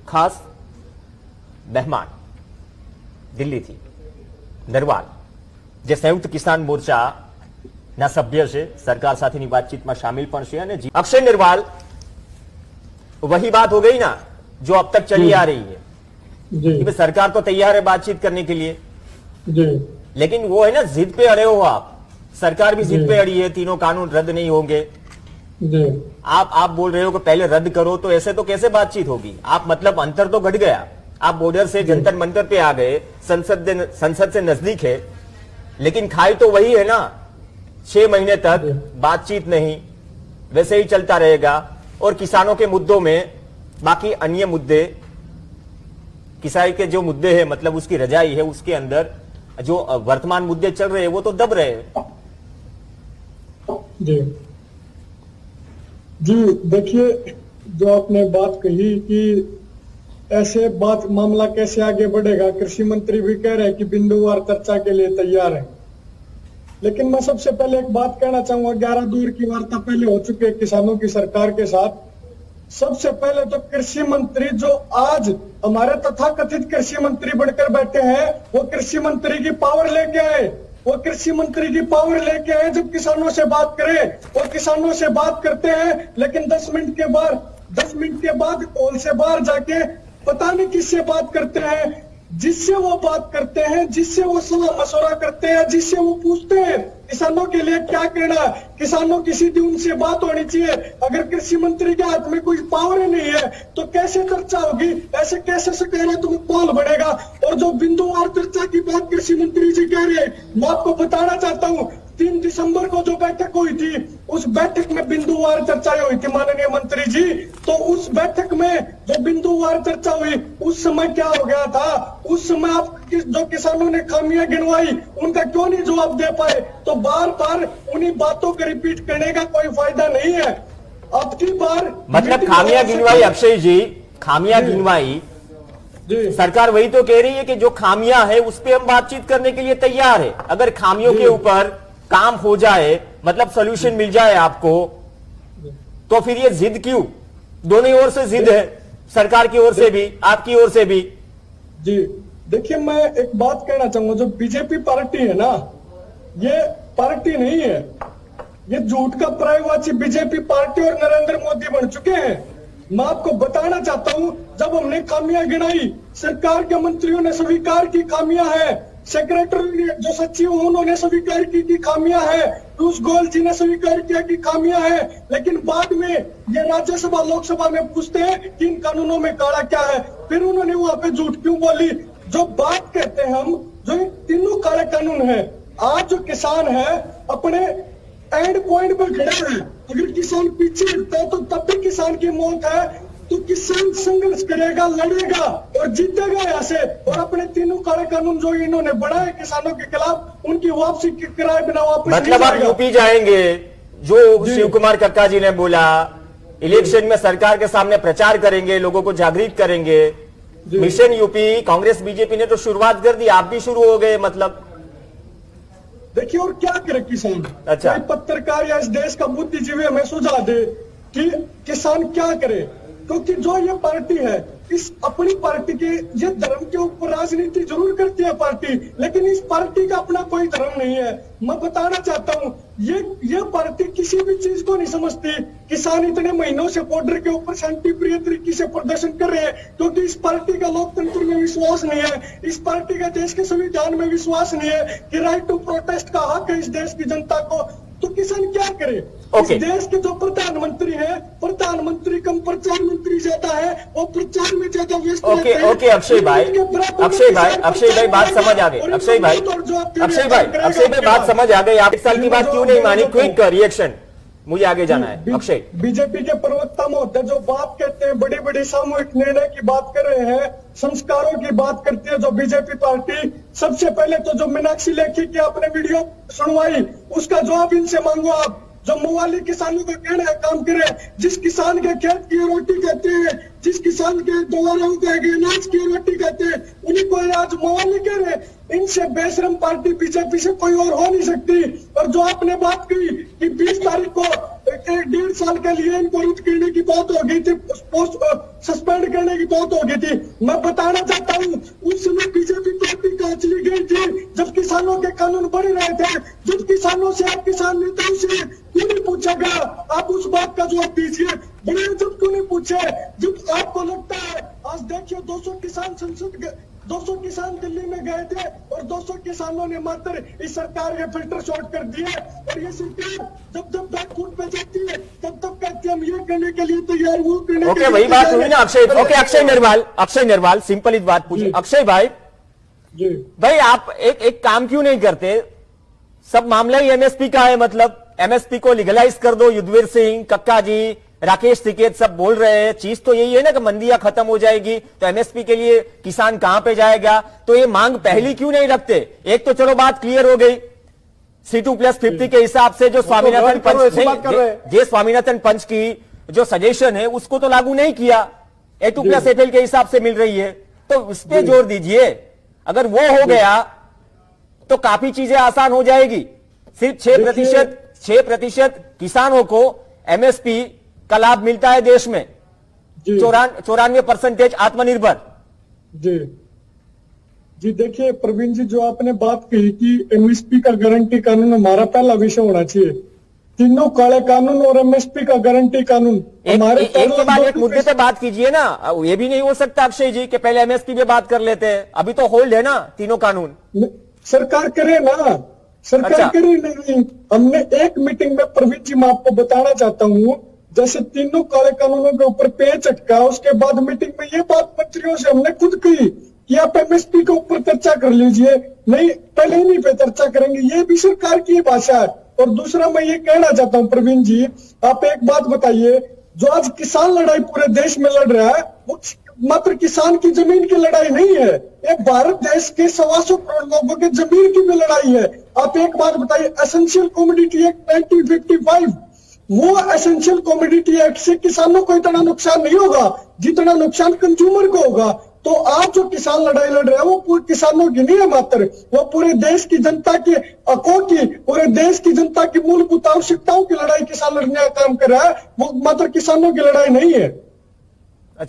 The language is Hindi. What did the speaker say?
ખાસ મહેમાન દિલ્હીથી નરવાલ, જે સંયુક્ત કિસાન મોરચાના સભ્ય છે, સરકાર સાથેની વાતચીતમાં શામિલ પણ છે। અને અક્ષય નરવાલ, वही बात हो गई ना जो अब तक चली आ रही है कि सरकार तो तैयार है बातचीत करने के लिए, लेकिन वो है ना जिद पे अड़े हो आप, सरकार भी जिद पे अड़ी है, तीनों कानून रद्द नहीं होंगे। आप बोल रहे हो कि पहले रद्द करो, तो ऐसे तो कैसे बातचीत होगी? आप मतलब अंतर तो घट गया, आप बॉर्डर से जंतर मंतर पे आ गए, संसद से नजदीक है, लेकिन खाई तो वही है ना। 6 महीने तक बातचीत नहीं, वैसे ही चलता रहेगा। और किसानों के मुद्दों में बाकी अन्य मुद्दे, किसाई के जो मुद्दे हैं, मतलब उसकी रजाई है, उसके अंदर जो वर्तमान मुद्दे चल रहे हैं वो तो दब रहे हैं। जी जी, देखिए जो आपने बात कही कि ऐसे बात मामला कैसे आगे बढ़ेगा, कृषि मंत्री भी कह रहे हैं कि बिंदुवार चर्चा के लिए तैयार है। लेकिन मैं सबसे पहले एक बात कहना चाहूंगा, 11 दौर की वार्ता पहले हो चुकी है किसानों की सरकार के साथ। सबसे पहले तो कृषि मंत्री जो आज हमारे तथाकथित कृषि मंत्री बनकर बैठे हैं, वो कृषि मंत्री की पावर लेके आए, वो कृषि मंत्री की पावर लेके आए। जब किसानों से बात करें, वो किसानों से बात करते हैं, लेकिन 10 मिनट के बाद कॉल से बाहर जाके पता नहीं किससे बात करते हैं, जिससे वो बात करते हैं, जिससे वो सलाह मशवरा करते हैं, जिससे वो पूछते हैं किसानों के लिए क्या करना, किसानों की सीधी उनसे बात होनी चाहिए। अगर कृषि मंत्री के हाथ में कोई पावर ही नहीं है तो कैसे चर्चा होगी? ऐसे कैसे से कह रहे तो माहौल बढ़ेगा। और जो बिंदुवार चर्चा की बात कृषि मंत्री जी कह रहे हैं, मैं आपको बताना चाहता हूँ, 3 दिसंबर को जो बैठक हुई थी, उस बैठक में बिंदुवार चर्चा हुई थी माननीय मंत्री जी। तो उस बैठक में जो बिंदुवार चर्चा हुई, उस समय क्या हो गया था? उस समय आप जो किसानों ने खामियां गिनवाई, उनका क्यों नहीं जवाब दे पाए? तो बार बार उन्हीं बातों को रिपीट करने का कोई फायदा नहीं है। अब की बार मतलब खामियां गिनवाई, अक्षय जी खामियां गिनवाई, सरकार वही तो कह रही है कि जो खामियां है उस पर हम बातचीत करने के लिए तैयार है। अगर खामियों के ऊपर काम हो जाए, मतलब सोल्यूशन मिल जाए आपको, तो फिर ये जिद क्यों? दोनों ओर से जिद है, सरकार की ओर से भी, आपकी ओर से भी। जी देखिए, मैं एक बात कहना चाहूंगा, जो बीजेपी पार्टी है ना, ये पार्टी नहीं है, ये झूठ का पर्यायवाची बीजेपी पार्टी और नरेंद्र मोदी बन चुके हैं। मैं आपको बताना चाहता हूं, जब हमने खामियां गिनाई, सरकार के मंत्रियों ने स्वीकार की खामियां हैं, सेक्रेटरी जो सचिव उन्होंने स्वीकार की कि खामियां है, पीयूष गोयल जी ने स्वीकार किया कि खामियां है, लेकिन बाद में ये राज्यसभा लोकसभा में पूछते हैं कि इन कानूनों में काला क्या है। फिर उन्होंने वहां पे झूठ क्यों बोली? जो बात कहते हैं हम, जो इन तीनों काले कानून है, आज जो किसान है अपने एंड पॉइंट पर खड़े हैं। अगर किसान पीछे हटता है तो तब भी किसान की मौत है, तो किसान संघर्ष करेगा, लड़ेगा और जीतेगा यहाँ से। और अपने तीनों काले कानून जो इन्होंने बढ़ाए किसानों के खिलाफ, उनकी वापसी कराए बिना वापस मतलब आप यूपी जाएंगे, जो शिव कुमार कक्का जी ने बोला, इलेक्शन में सरकार के सामने प्रचार करेंगे, लोगों को जागृत करेंगे। मिशन यूपी कांग्रेस बीजेपी ने तो शुरुआत कर दी, आप भी शुरू हो गए। मतलब देखिए, और क्या करे किसान? अच्छा, कोई पत्रकार या इस देश का बुद्धिजीवी हमें सुझाव दे कि किसान क्या करे, क्योंकि जो ये पार्टी है, इस अपनी पार्टी के ये धर्म के ऊपर राजनीति जरूर करती है पार्टी, लेकिन इस पार्टी का अपना कोई धर्म नहीं है। मैं बताना चाहता हूँ, ये पार्टी किसी भी चीज को नहीं समझती। किसान इतने महीनों से बॉर्डर के ऊपर शांतिप्रिय तरीके से प्रदर्शन कर रहे हैं, क्योंकि इस पार्टी का लोकतंत्र में विश्वास नहीं है, इस पार्टी का देश के संविधान में विश्वास नहीं है कि राइट टू प्रोटेस्ट का हक है इस देश की जनता को। तो किसान क्या करे? इस देश के जो प्रधानमंत्री है, प्रधानमंत्री कम प्रचार मंत्री ज्यादा है, वो प्रचार में ज्यादा व्यस्त रहते हैं। ओके अक्षय भाई बात समझ आ गई। अक्षय भाई बात समझ आ गई। आप 1 साल की बात क्यों नहीं मानी? क्विक रिएक्शन, मुझे आगे जाना है। अक्षय, बीजेपी के प्रवक्ता महोदय जो बात कहते हैं, बड़ी बड़ी सामूहिक निर्णय की बात कर रहे हैं, संस्कारों की बात करती है जो बीजेपी पार्टी। सबसे पहले तो जो मीनाक्षी लेखी की आपने वीडियो सुनवाई, उसका जवाब इनसे मांगो आप। जो मवाली किसानों का कहना है काम करे, जिस किसान के खेत की रोटी कहते हैं, जिस किसान के द्वारा अनाज की रोटी कहते हैं, उन्हीं को आज मवाली कह रहे। इनसे बेशरम पार्टी बीजेपी से कोई और हो नहीं सकती। और जो आपने बात कही कि 20 तारीख को 1.5 साल के लिए इनको रद्द करने की बात हो गई थी, पोस्ट सस्पेंड करने की बात हो गई थी। मैं बताना चाहता हूँ उस समय बीजेपी पार्टी कहाँ चली गई थी जब किसानों के कानून बढ़ रहे थे, जब किसानों से आप किसान नेताओं से क्यों नहीं पूछा गया? आप उस बात का जवाब दीजिए। बड़े जब क्यों नहीं पूछे? जब आपको लगता है, आज देखिए 200 किसान संसद 200 किसान दिल्ली में गए थे और 200 किसानों ने मात्र इस सरकार के फिल्टर शॉर्ट कर दिए, और ये सरकार जब जब बैकफुट पे जाती है तब तब कहती है हम ये करने के लिए तैयार, वो करने ओके, वही बात हुई ना अक्षय। ओके, अक्षय निर्वाल सिंपल इस बात पूछिए। अक्षय भाई जी भाई, आप एक काम क्यों नहीं करते? सब मामला ही एमएसपी का है, मतलब एमएसपी को लीगलाइज कर दो। युद्धवीर सिंह, कक्का जी, राकेश टिकैत सब बोल रहे हैं, चीज तो यही है ना कि मंडियां खत्म हो जाएगी तो एमएसपी के लिए किसान कहां पे जाएगा? तो ये मांग पहली क्यों नहीं रखते? एक तो चलो बात क्लियर हो गई, C2+50 के हिसाब से जो स्वामीनाथन पंच जे स्वामीनाथन पंच की जो सजेशन है उसको तो लागू नहीं किया, A2+FL के हिसाब से मिल रही है, तो उस पर जोर दीजिए। अगर वो हो गया तो काफी चीजें आसान हो जाएगी। सिर्फ 6% किसानों को एमएसपी का लाभ मिलता है देश में, 94% आत्मनिर्भर। जी जी देखिए प्रवीण जी, जो आपने बात कही कि एमएसपी का गारंटी कानून हमारा पहला विषय होना चाहिए। तीनों काले कानून और एमएसपी का गारंटी कानून हमारे एक के बाद एक मुद्दे पे बात कीजिए ना। ये भी नहीं हो सकता अक्षय जी कि पहले एमएसपी पे बात कर लेते हैं, अभी तो होल्ड है ना तीनों कानून। सरकार करे ना, सरकार अच्छा। करे नहीं। हमने एक मीटिंग में प्रवीण जी मैं आपको बताना चाहता हूँ, जैसे तीनों काले कानूनों के ऊपर पेड़ चटका, उसके बाद मीटिंग में ये बात मंत्रियों से हमने खुद कही कि आप एमएसपी के ऊपर चर्चा कर लीजिए, नहीं पहले इन्हीं पे चर्चा करेंगे। ये भी सरकार की भाषा है। और दूसरा मैं ये कहना चाहता हूँ प्रवीण जी, आप एक बात बताइए, जो आज किसान लड़ाई पूरे देश में लड़ रहा है वो मात्र किसान की जमीन की लड़ाई नहीं है, ये भारत देश के 125 करोड़ लोगों के जमीन की भी लड़ाई है। आप एक बात बताइए, एसेंशियल कमोडिटी एक्ट 1955, वो एसेंशियल कमोडिटी एक्ट से किसानों को इतना नुकसान नहीं होगा जितना नुकसान कंज्यूमर को होगा। तो आज जो किसान लड़ाई लड़ रहा है वो पूरे किसानों की नहीं है, मात्र वो पूरे देश की जनता के हकों की, पूरे देश की जनता की मूलभूत आवश्यकताओं की लड़ाई किसान लड़ने का काम कर रहा है, वो मात्र किसानों की लड़ाई नहीं है।